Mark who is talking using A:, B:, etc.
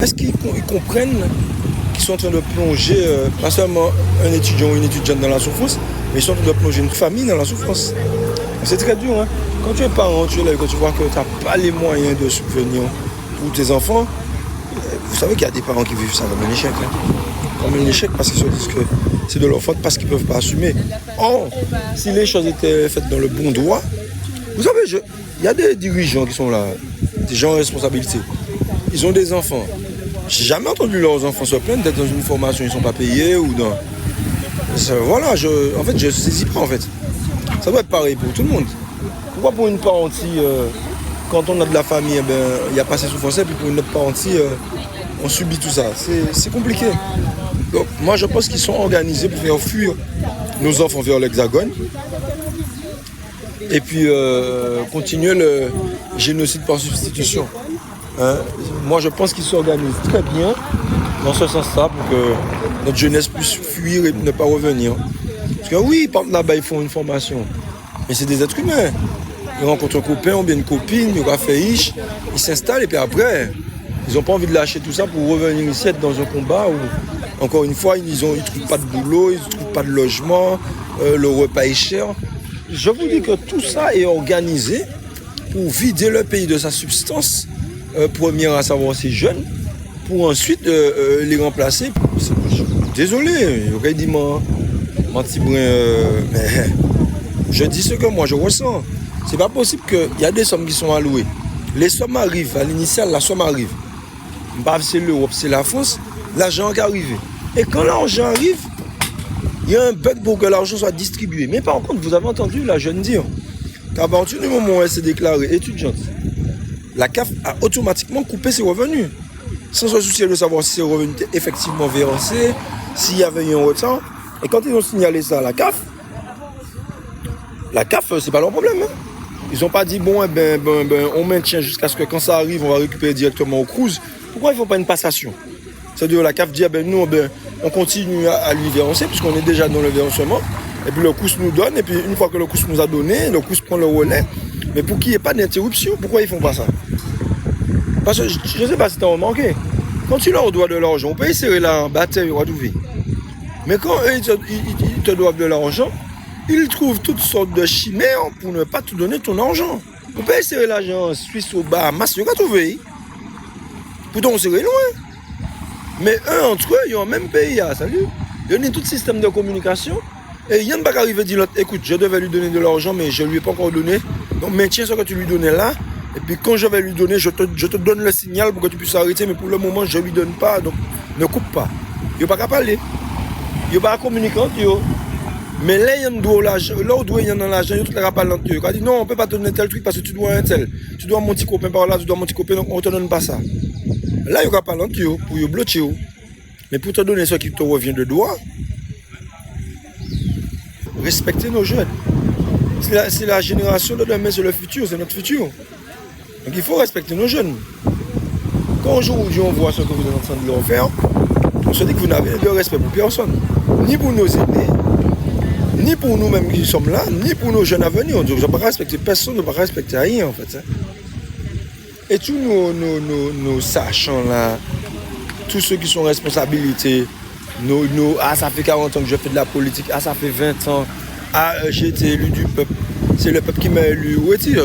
A: Est-ce qu'ils comprennent qu'ils sont en train de plonger, pas seulement un étudiant ou une étudiante dans la souffrance, mais ils sont en train de plonger une famille dans la souffrance. C'est très dur, hein. Quand tu es parent, tu es là et quand tu vois que tu n'as pas les moyens de subvenir pour tes enfants, vous savez qu'il y a des parents qui vivent ça comme un échec. Hein. Comme un échec parce qu'ils se disent que c'est de leur faute parce qu'ils ne peuvent pas assumer. Or, si les choses étaient faites dans le bon droit, vous savez, il y a des dirigeants qui sont là, des gens en responsabilité. Ils ont des enfants. J'ai jamais entendu leurs enfants se plaindre d'être dans une formation, ils ne sont pas payés ou dans... Voilà, en fait, je ne saisis pas en fait. Ça doit être pareil pour tout le monde. Pourquoi pour une parentie, quand on a de la famille, il n'y a pas assez souffrance, et puis pour une autre parentie, on subit tout ça. C'est compliqué. Donc, moi, je pense qu'ils sont organisés pour faire fuir nos enfants vers l'Hexagone et puis continuer le génocide par substitution. Hein? Moi, je pense qu'ils s'organisent très bien dans ce sens-là pour que notre jeunesse puisse fuir et ne pas revenir. Parce que oui, ils partent là-bas, ils font une formation. Mais c'est des êtres humains. Ils rencontrent un copain ou bien une copine, ils rafraîchissent, ils s'installent et puis après, ils n'ont pas envie de lâcher tout ça pour revenir ici être dans un combat où, encore une fois, ils ne trouvent pas de boulot, ils ne trouvent pas de logement, le repas est cher. Je vous dis que tout ça est organisé pour vider le pays de sa substance, première à savoir ces jeunes, pour ensuite les remplacer. Désolé, j'aurais dit mon petit brin, mais je dis ce que moi je ressens. C'est pas possible qu'il y a des sommes qui sont allouées. Les sommes arrivent, à l'initial, la somme arrive. Bah, c'est l'Europe, c'est la France, l'argent qui arrive. Et quand l'argent arrive, il y a un bug pour que l'argent soit distribué. Mais par contre, vous avez entendu la jeune dire qu'à partir du moment où elle s'est déclarée étudiante, la CAF a automatiquement coupé ses revenus. Sans se soucier de savoir si ces revenus étaient effectivement versés, s'il y avait eu un retard. Et quand ils ont signalé ça à la CAF, c'est pas leur problème. Hein. Ils n'ont pas dit, bon, on maintient jusqu'à ce que quand ça arrive, on va récupérer directement au CROUS. Pourquoi ils ne font pas une passation? C'est-à-dire la CAF dit, nous, on continue à lui verser, puisqu'on est déjà dans le versement. Et puis le CROUS nous donne, et puis une fois que le CROUS nous a donné, le CROUS prend le relais. Mais pour qu'il n'y ait pas d'interruption, pourquoi ils ne font pas ça? Parce que je ne sais pas si tu as remarqué. Quand tu leur dois de l'argent, on peut essayer là en bataille, on va trouver. Mais quand eux, ils te doivent de l'argent, ils trouvent toutes sortes de chimères pour ne pas te donner ton argent. On peut essayer l'argent en Suisse, au Bahamas, ils vont trouver. Pourtant, on serait loin. Mais eux, entre eux, ils ont le même pays. Salut. Ils ont tout système de communication. Et il y a un bac arrivé et dit l'autre, écoute, je devais lui donner de l'argent, mais je ne lui ai pas encore donné. Donc, maintiens ce que tu lui donnais là. Et puis, quand je vais lui donner, je te donne le signal pour que tu puisses arrêter. Mais pour le moment, je ne lui donne pas. Donc, ne coupe pas. Il n'y a pas qu'à parler. Il n'y a pas à communiquer entre eux. Mais là, il y a un doigt l'argent. Là, où il y a dans l'argent, il y a pas entre eux. Quand il dit non, on ne peut pas te donner tel truc parce que tu dois un tel. Tu dois mon petit copain par là, tu dois mon petit copain, donc on ne te donne pas ça. Là, il n'y a pas entre eux pour vous bloquer. Mais pour te donner ce qui te revient de droit, respectez nos jeunes. C'est la génération de demain, c'est le futur, c'est notre futur. Donc il faut respecter nos jeunes. Quand aujourd'hui on voit ce que vous êtes en train de leur faire, on se dit que vous n'avez de respect pour personne. Ni pour nos aînés, ni pour nous-mêmes qui sommes là, ni pour nos jeunes à venir. On ne doit pas respecter personne, on ne doit pas respecter rien en fait. Et tous nos sachants là, tous ceux qui sont responsabilités, ça fait 40 ans que je fais de la politique, ça fait 20 ans, j'ai été élu du peuple, c'est le peuple qui m'a élu. Où est-il?